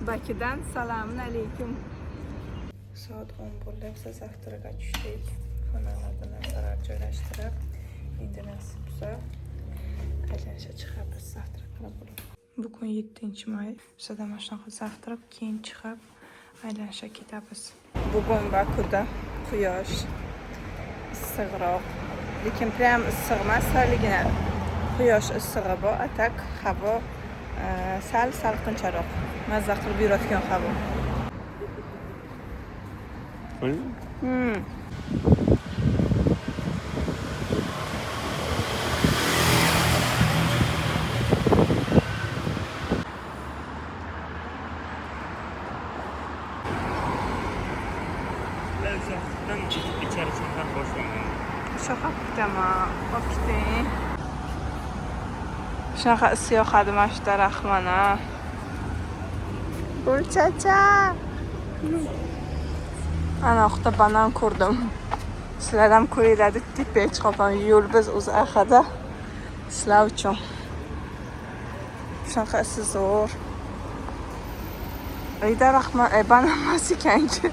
Bakidan salamun alaykum. Soat 10 bo'ldi, biz zavtraga tushdik. Xonalarda narsalar joylashtirib, endi nasib bo'lsa aylanishga chiqamiz, zavtra qilib bo'ladi. Bugun 7-may. Bizda mana shunaqa zavtrab, keyin chiqib aylanishga ketamiz. Bugun Bakuda quyosh issiqroq, lekin prям issiq emas, salgina quyosh issig'i bor, atak havo sal salqincharoq, mazza qilib yuradigan havo. İçerisinden boşlanıyor. Şoqa kutaman, o'qiting. Shunaqa is yoqadi mana shu daraxt mana. Gulchacha. Ana yoqda banan ko'rdim. Sizlar ham ko'ringlar deb chiqaman. Yo'l biz UzAhada sizlar uchun. Shunaqa isi zo'r. Ey daraxt banan emas ekan-ku.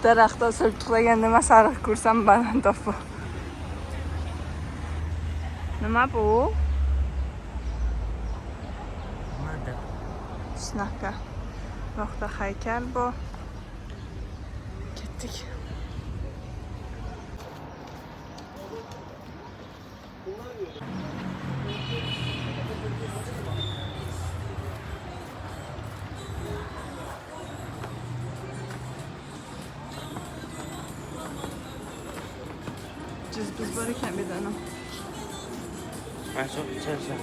Daraxtda o'sib tuxlagan nima sariq ko'rsam banan topi. Nima bu? Mada. Shunaqa. Yoqda haykal bu. Ketdik. Biz bor ekan bir dana. Çok çalışan.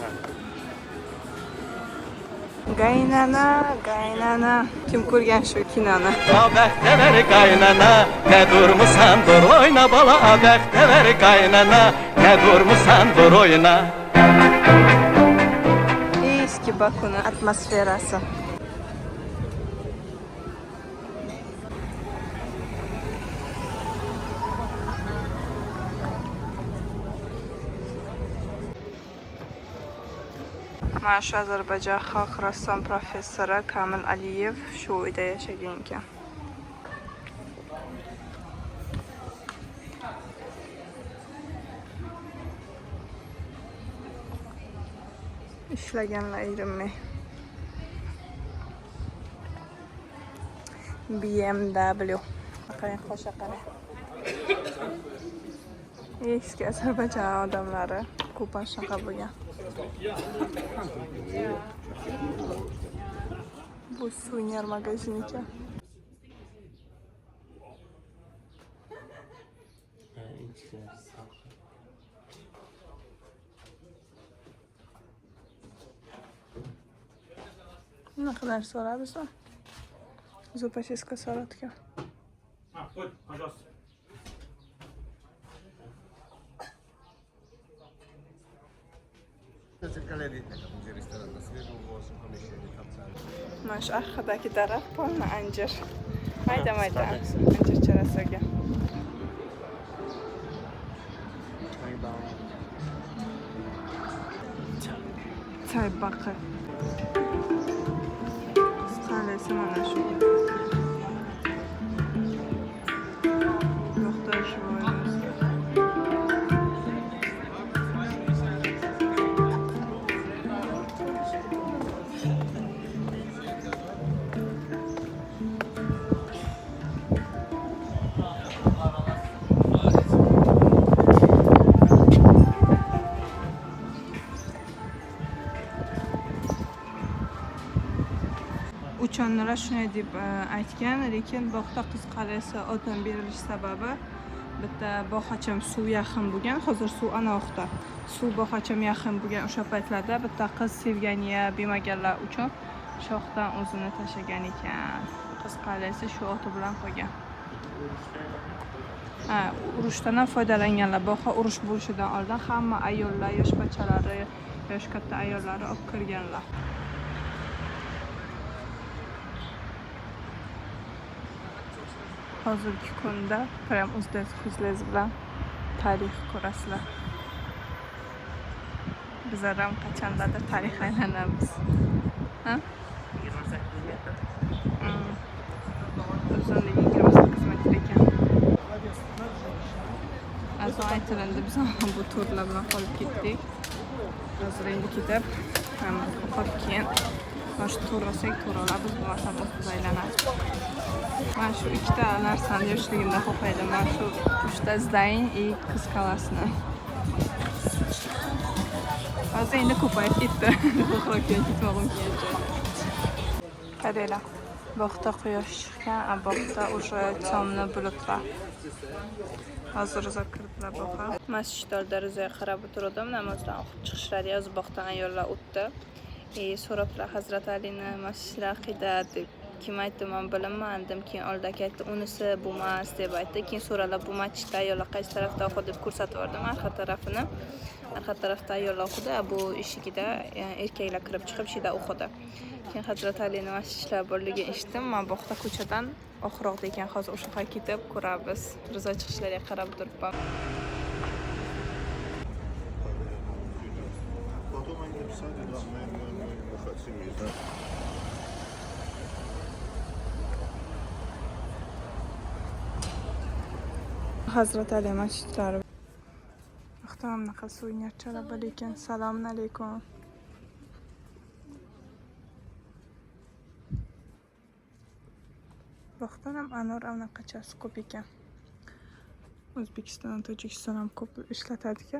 Qaynana. Kim ko'rgan shu kinoni? Bəxtəvər qaynana, nə durmusan dur oyna bala, bəxtəvər qaynana, nə durmusan dur oyna. Eski Baku'nun atmosferası. Mana shu Ozarbayjon xalq rassom professori Kamil Aliyev shu uyda yashagan ekan. Ishlaganlar erinmay. BMW. Qarang, qo'sha qarang. Eski Ozarbayjon odamlari ko'pan shunaqa bo'lgan. Bu suvenir magazini ekan. Ne kadar sorar mısın? Zupacheskka soratgan. Buyur, пожалуйста. Mana shu orqadagi daraxt polni anjir. Mayda anjir charasaga. Çay bakı. Qalesi mana shu. Yo'qda shu Uchonlar shunday deb aytgan, lekin bog'da qiz qalasi otdan berilish sababi bitta bog'cham suv yaqin bo'lgan. Hozir suv ana yoqda. Suv bog'cham yaqin bo'lgan o'sha paytlarda bitta qiz sevganiga bermaganlar uchun shoxdan o'zini tashagan ekan. Qiz qalasi shu oti bilan qolgan. Urushdan ham foydalanganlar. Bog'ga urush bo'lishidan oldin hamma ayollar, yosh bachalari, yosh katta ayollari olib kirganlar. Hozirgi kunda prям o'zlaringiz bilan tarix ko'rasizlar. Bizlar ham qachonlardir tarix aylanamiz. Ha? 28 Azon aytilindi, biz ham bu turlar bilan qolib ketdik. Hozir endi ketib, hamma qolib keyin mana shu to'g'rasak to'g'ralab, biz bo'lmasa biz aylanadi. Mana shu ikkita narsani yoshligimda xohlaydim. Mana shu 3 ta zdayin и qiz kalasini. Hozir endi ko'payib ketdi. Xo'roqqa ketmog'im keldi. Qaranglar. Bog'da quyosh chiqqan, bog'da o'sha tomni bulutlar. Hozir kiriblar bog'ga. Masjid derazaga qarab o'tirdim, namozdan o'qib chiqishlari yoz bog'dan ayollar o'tdi. So'rablar Hazrat Alini masjidlar aqida deb. Kim aytdi, men bilmayman. Keyin oldaki aytdi, unisi bo'lmas deb aytdi. Keyin so'ralar, bu masjidda ayollar qaysi tarafda o'qidi deb ko'rsatib berdim arqa tarafini. Arqa tarafda ayollar o'qidi, bu eshigida erkaklar kirib chiqib shida o'qidi. Keyin Hazrat Alini masjidlar borligini eshitdim. Men bog'da ko'chadan oxirroqda ekan, hozir o'sha yoqqa ketib ko'ramiz. Rizo chiqishlariga qarab turibman. Hazrat Ali masjidlari. Muhtaramnaqa suvni chalab lekin assalomu alaykum. Vaqtdan ham anor anaqachasi ko'p ekan. O'zbekiston, Tojikiston ham ko'p ishlatadi-ku.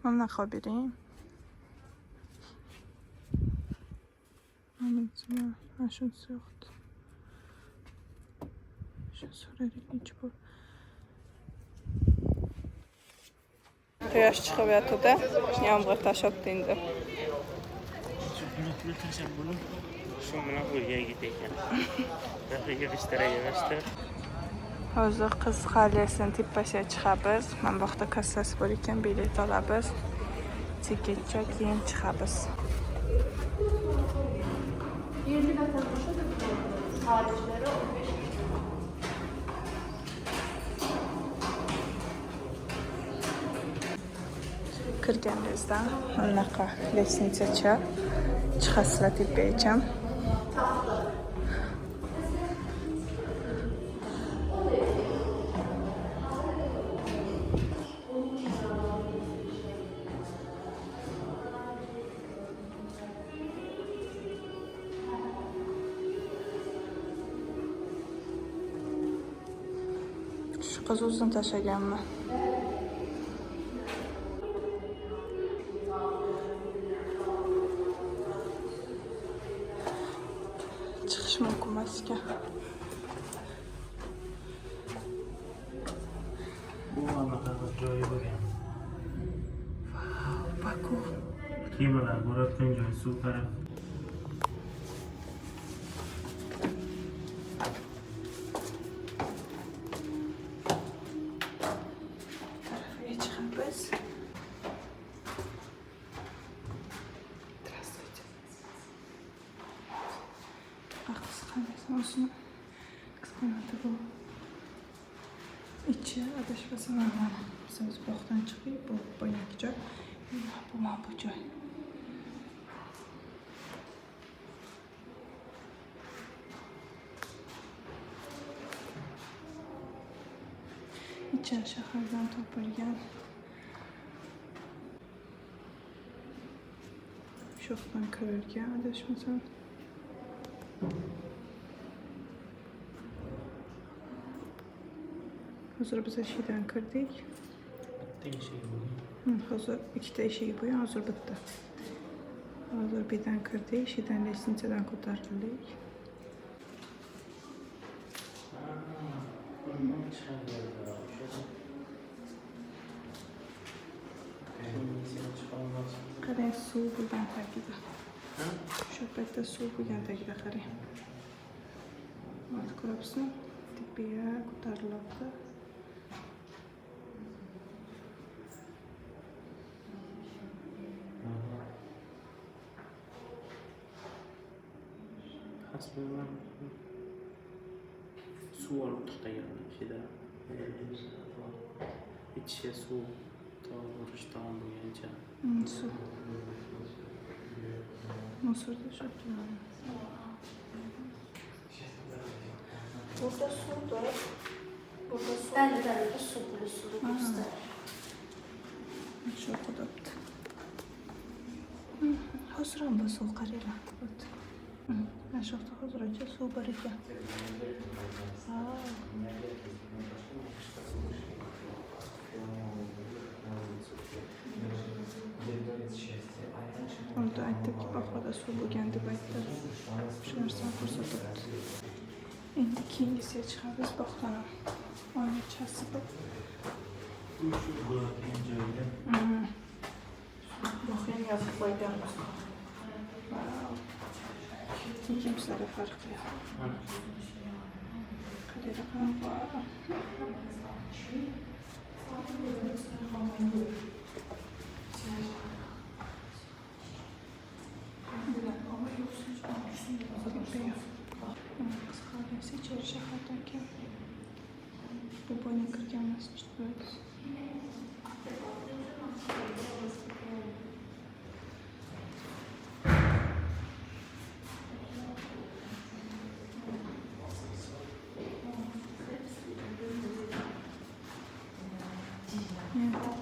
Mana qilib bering. Mana shunisi yo'qdi. Shu so'radik necha bu. Quyosh chiqib yotdi, yomg'ir tashabdi endi. Bulutli tashlab bo'lib, shu bilan o'rgaga ketgan. Rafiga bistaraga. Hozir qiz qal'asini tepasiga chiqamiz. Mana bu yoqda kassasi bor ekan, bilet olamiz. Tiketcha keyin chiqamiz. Kirganingizda anaqa lestnitsacha chiqasizlar tepagacha. Shu qiz o'zini tashlaganmi? Chiqish mumkin emas ekan. Bu anaqa joyi bo'lgan. Baku. Kemalar bo'layotgan joy suv taraf. Tarafiga chiqamiz. Здравствуйте. Olsun. Eksponatı bu. İçi adashmasam mana. Biz bog'dan chiqib, bu boyagi joy. Bu mana bu joy. İçi shahardan topilgan. Shu yoqdan kirilgan adashmasam. Hozir biz eshikdan kirdik. Bitta eshik bo'lgan. Hozir ikkita eshik bo'lgan, hozir bitta. Hozir birdan kirdik, eshikdan lestnitsadan ko'tarildik. Qarang, suv bo'lgan tagida. Shu paytda suv bo'lgan tagida qarang. Mana ko'ryapsizmi? Tepaga ko'tarilyapti. Aslında su olib to'xtagan ichida. İçi su to'g'ri tomon bo'lgancha. Suv. Musorda shaklanadi. Burada suvdir. Burada su. Bəli, su göstərir. Şu qudubdur. Hazıram bu su qarıyla. Aşağıda hazırca su var ekan. Onda aytdiki, bahoda suv bo'lgan deb aytdi. Shu narsani ko'rsatibdi. Endi keyingisiga chiqamiz. Bog'dan oynachasi bor. Bog' ham yopib qo'yganmiz. Ikimizlarda farqi yo'q. Qayerda ham bor. İçeri şehirden kim? Bu boyuna kırken nasıl çıkıyoruz?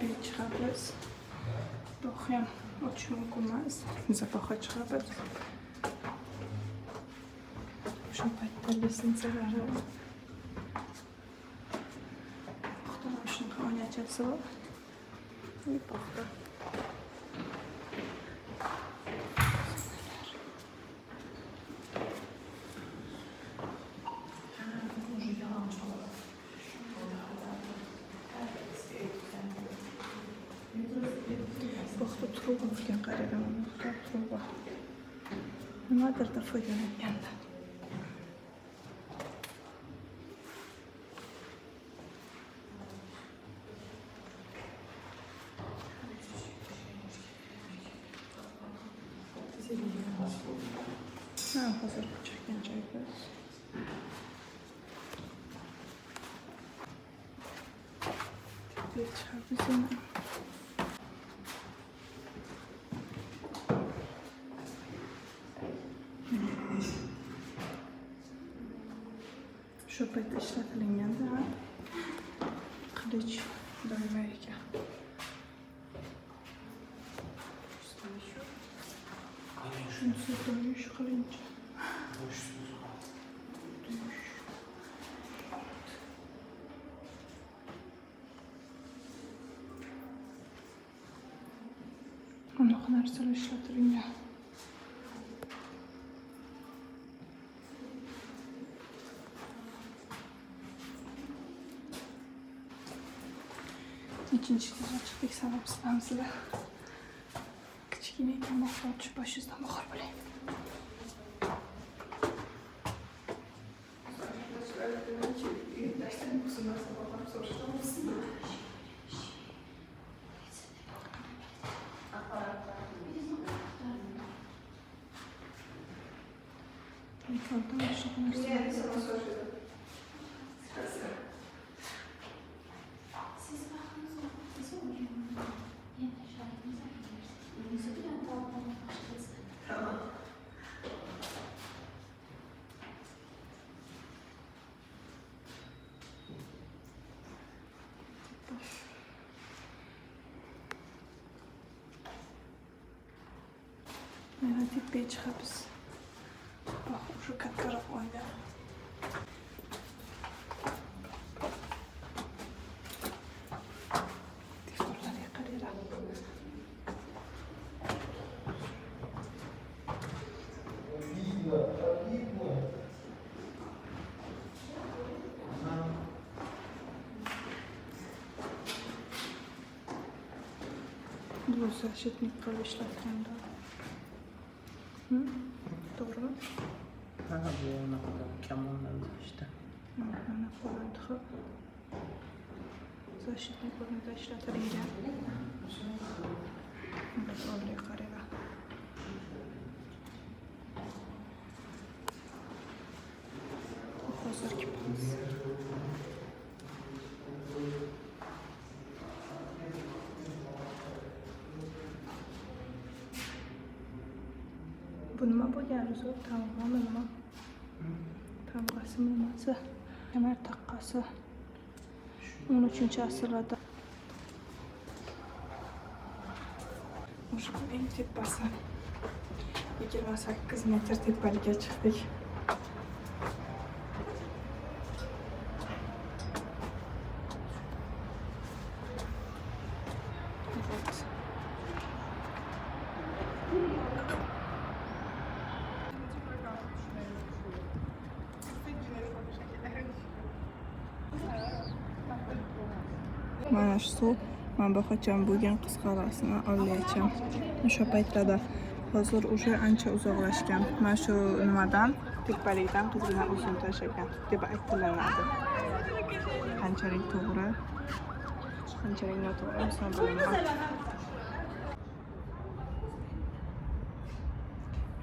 Bir çıkabiliriz. Bakayım, uçumu kurmaz. Zapaha çıkabiliriz. Şu payetlerdesin zararı. Baktan şunu oynayacağız o. Bir bakta. Bakta truba bugün qarayıram. Bakta truba. Nimadir da foydalanganlar. Hazır çekken çayımız. Bir çıkar bizim. Şu payda işletilen de kılıç dövmeyken. Şunu dövüş kılınca. Onu narsalar işletilen ya. İkinci kez açıklık sanatçılarımızla küçükken mahvolmuş başımızdan bakar böyle. Oradan aşağı Hadi bir çıkabiliriz. Bak şu katlara oyna. Tiftorları yakarıyla. Bu zaşitnik kalışlarken de. Doğru mu? Ha, bu ona kadar kemanlar işte. Ana kullandığı защитникlarını da işletirince. Evet, öyle karıyla. Hazır gibi. Bu nima bo'lgan o'zi? Tamg'ami nima? Tamg'asi nimasi? Kemer taqqasi. 13 asrlarda. O'sha eng tepasi 28 metr tepalikka chiqdik. Mana shu suv, men baxacham bo'lgan qisqarasini olayacham. O'sha paytlarda hozir уже ancha uzoqlashgan. Mana shu nimadan, tepalikdan qizildan uzun tashlagan deb aytilinadi. Qanchalik to'g'ri, qanchalik noto'g'ri san bilmayman.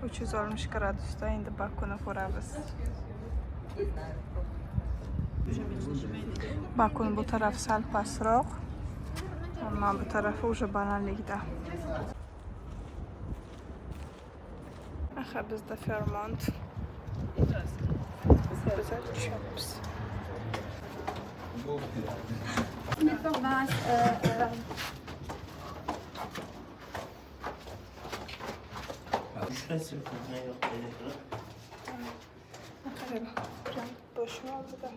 360 gradusda endi Bakuni ko'ramiz. Bakun bu taraf sal pastroq, ammo bu tarafi уже balandlikda. Aha, bizda Fairmont. Biz tushamiz. Şurası ne yok böyle. Qarang, prям boshim oldida.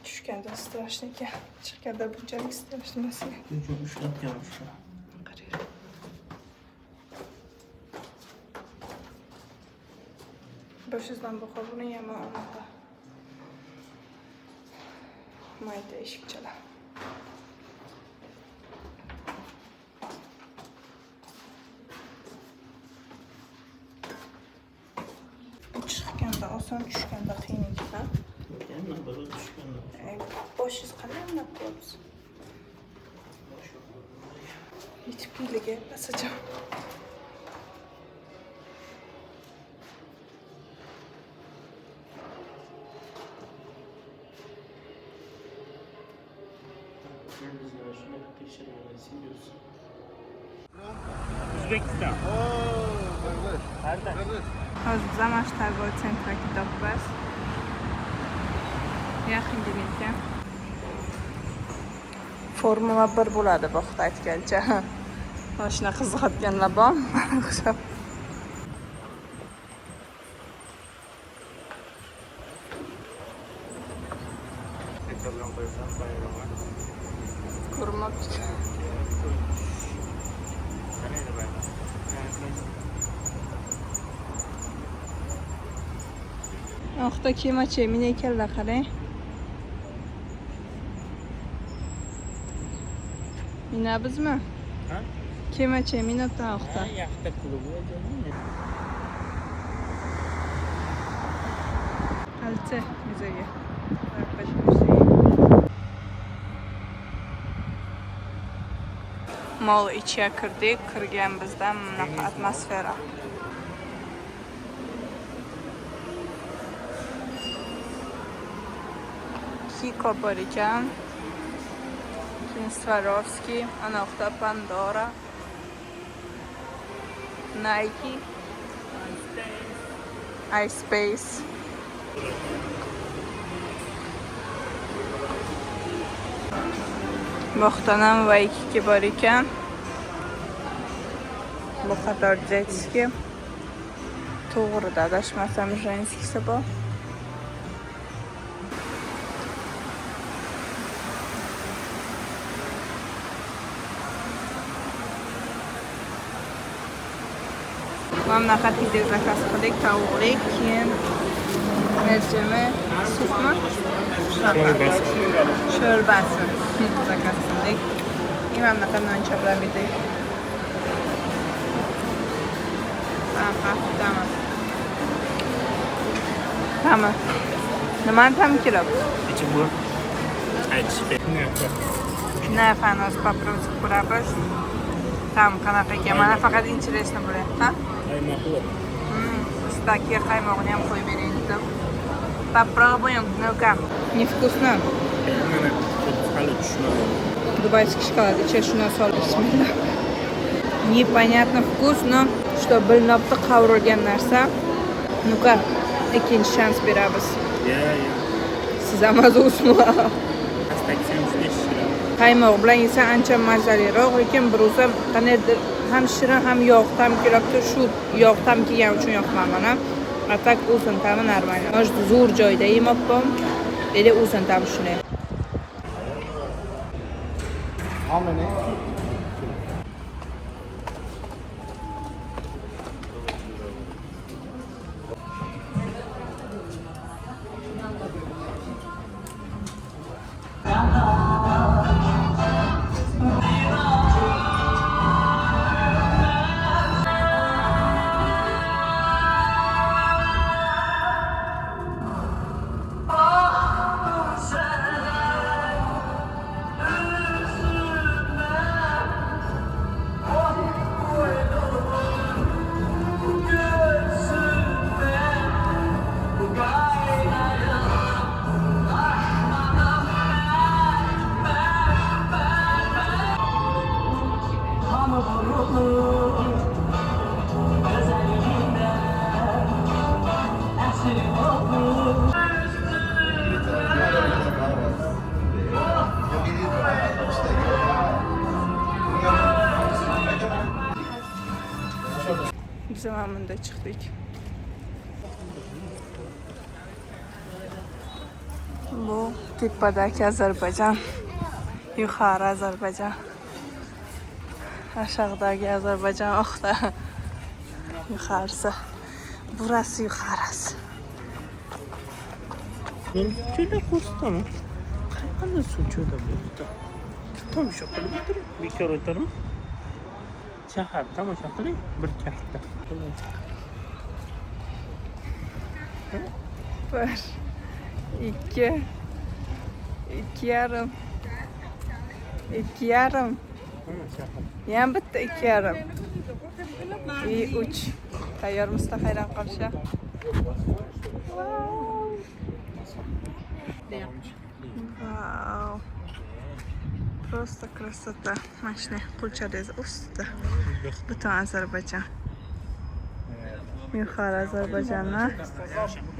Tushganda strashni ekan. Chiqqanda bunchalik strashni emas ekan. Çok üşüdüm şu. Qarang. Boshingizdan boqib buni yomon onaqa. Mayda eshikchalar. Chiqqanda oson, tushganda qiyin ekan. Yani böyle düşkünüm. Boshingiz qanday o'ynab turibsiz? Yetib keldiga pasajam. Uzbekistan. Nerede? Hozir Zamash tabor sentra kitobimiz. Yaqinda ekan. Formula 1 bo'ladi bu vaqt aytgancha. Mashina qiziqayotganlar bor. O'xshab. Ko'rmoqchi. Oqda kemachi, meni ekanlar qarang. Minabizmi? Ha? Kemachi, minabdan oqda. Yaxta klubi ekanmi? Qalchi muzeyi. Mol ichiga kirdik, kirgan bizdan bunaqa atmosfera. Kiko bor ekan. Swarovski, anoqda Pandora, Nike, iSpace. Muhtaram Waikiki bor ekan. Bu qator jetski. To'g'rida adashmasam jenskisi bor. Mamlakat pide zakaz qildik, tavuqli, keyin mercimek, supmi? Sho'rbasi zakaz qildik. Mamlakat non chaplab edik. Tamam. Nimani tam kelib? İçi bu. Ne fanos paprotib ko'ramiz. Tam qanaqa ekan? Mana faqat интересно bo'lyapti, ha? Qaymoqli. Ustaki qaymog'ini ham qo'yib beraylik. Попробуем, ну-ка. Невкусно. Mana hali tushmadi. Дубайский шоколад. Сейчас у нас бисмилlah. Непонятно вкус, но Что bilinibdi qavrilgan narsa. Nuqa ikkinchi shans beramiz. Siz ham o'zingizmi? Qaymoq bilan yesa ancha mazaliroq, lekin biroz qanaydir ham shirin ham yog' ta'mi kelibdi. Shu yog' ta'mi kelgani uchun yoqman mana. Atak o'zin ta'mi normal. Mana zo'r joyda yemabman. Ele o'zin ta'mi shunday. How many? Biz ham bunda chiqdik. Bu tepadagi Ozarbayjon, yuqori Ozarbayjon. Aşağıdagi Ozarbayjon oqda. Yuqorisi. Burası yuqorisi. Juda qo'rqdim. Qanday suvcho'da bo'ldi? Tomosha qilib o'tirib, bekor o'tirib. Shahar tomosha qiling, bir katta. Bir, ikki, ikki yarim. İki yarım. Yan bitta ikki yarim. Uch. Tayyor Mustafaydan qarshi. Вау. Просто красота. Машина qulchadagi ustida. Butun Ozarbayjon. Yuqori Ozarbayjonning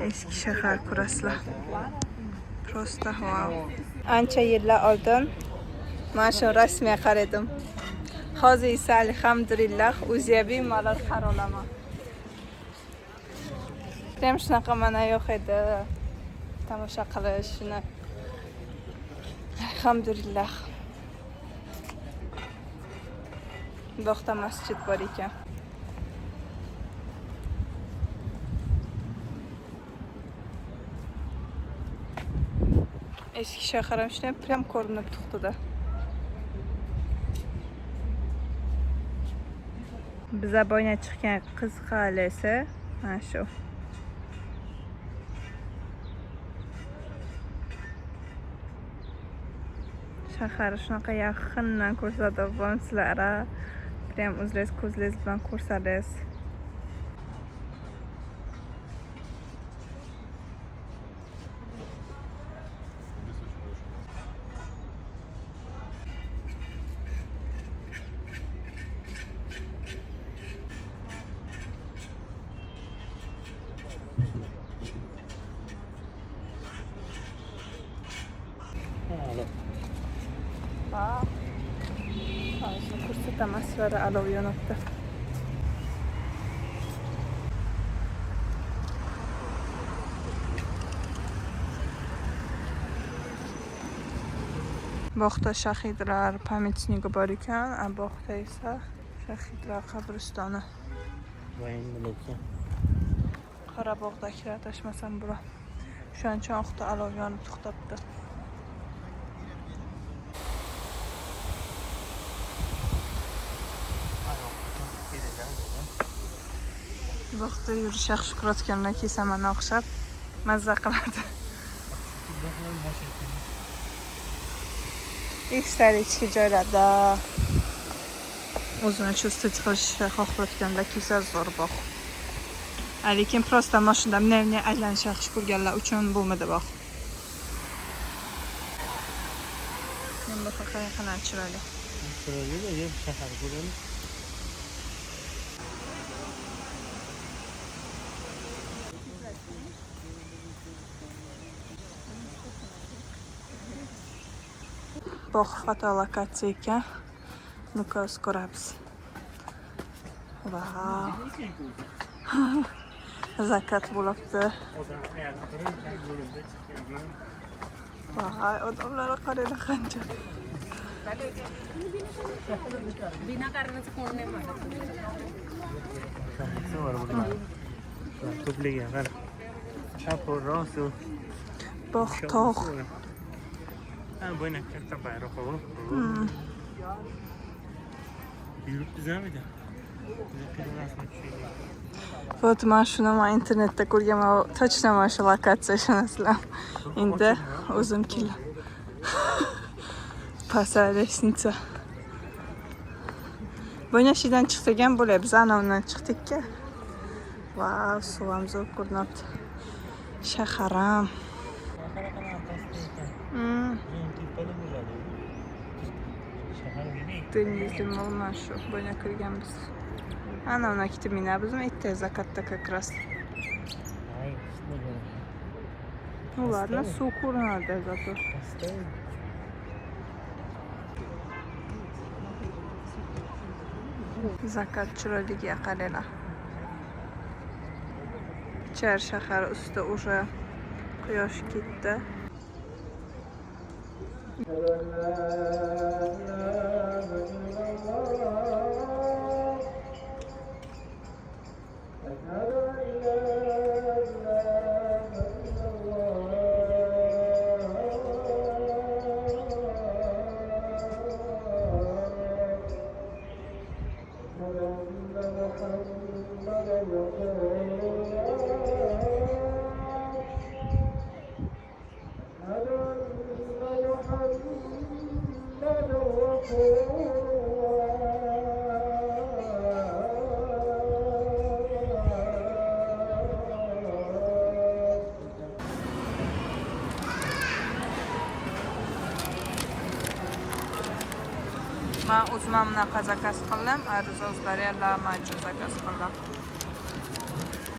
eski shahar ko'rasizlar. Просто vau. Ancha yillar oldin mana shu rasmga qaradim. Hozir esa alhamdulillah o'zyabiy malol qarolaman. Ham shunaqa mana yo'q edi. Tomosha qilish shuni. Alhamdulillah. Bu yoqda masjid bor ekan. Eski shahar ham shunday prям ko'rinib turibdi-da. Biza boyna chiqqan qiz qalasi mana shu. Shahar shunaqa yaqindan ko'rsatib sizlarga. Prям o'zingiz ko'zingiz bilan ko'rsangiz. Hozir ko'rsataman sizlarga olov yonibdi. Bu yoqda shahidlar pamyatnigi bor ekan, bu yoqda esa shahidlar qabristoni. Qorabog'dagilar tashmasam bular. Shuncha vaqtda olov yonib to'xtabdi. Bu vaqtda yurish yaxshi ko'rayotganlar kesamani o'xshab mazza qiladi. Исторический joylarda o'zini чувствовать qilishni xohlayotganda kelsa zo'r bog'. Lekin просто mashinada meni aylanish yaxshi ko'rganlar uchun bo'lmadi bog'. Men bu haqiqatan chiroyli. Chiroyli yer shahar bo'ladi. bog' fotolokatsiya ekan. Nukoz ko'ramiz. Vau. Zakat bo'libdi. Odam hayotda birinchi yo'limda chiqqanman. Vay, odamlar qaranglar qancha. Ko'pligiga qara. Shapur rosu. Bog' tog'. Ha, bo'ynak katta bayroq bu. Yuribmiz hamida. Вот mana shuni men internetda ko'rganman. Точно mana shu lokatsiya shunasilar. Endi o'zim keldim. Pasay lestnitsa. Bo'ynashidan chiqsak ham bo'ladi. Biz ana undan chiqdik-ku. Vau, suv ham zo'r ko'rinadi. Shahar ham. Dengizim olmaz shu. Bo'yna kirganmiz. Ana ona ketib minabizmi? Erta zakatda как раз. Ularni suv ko'rinadi zato. Zakat chiroyligiga qaranglar. Char shahar ustida уже quyosh ketdi. Ben uzmanımla zakaz qildim, arzozlar lama zakaz qildim.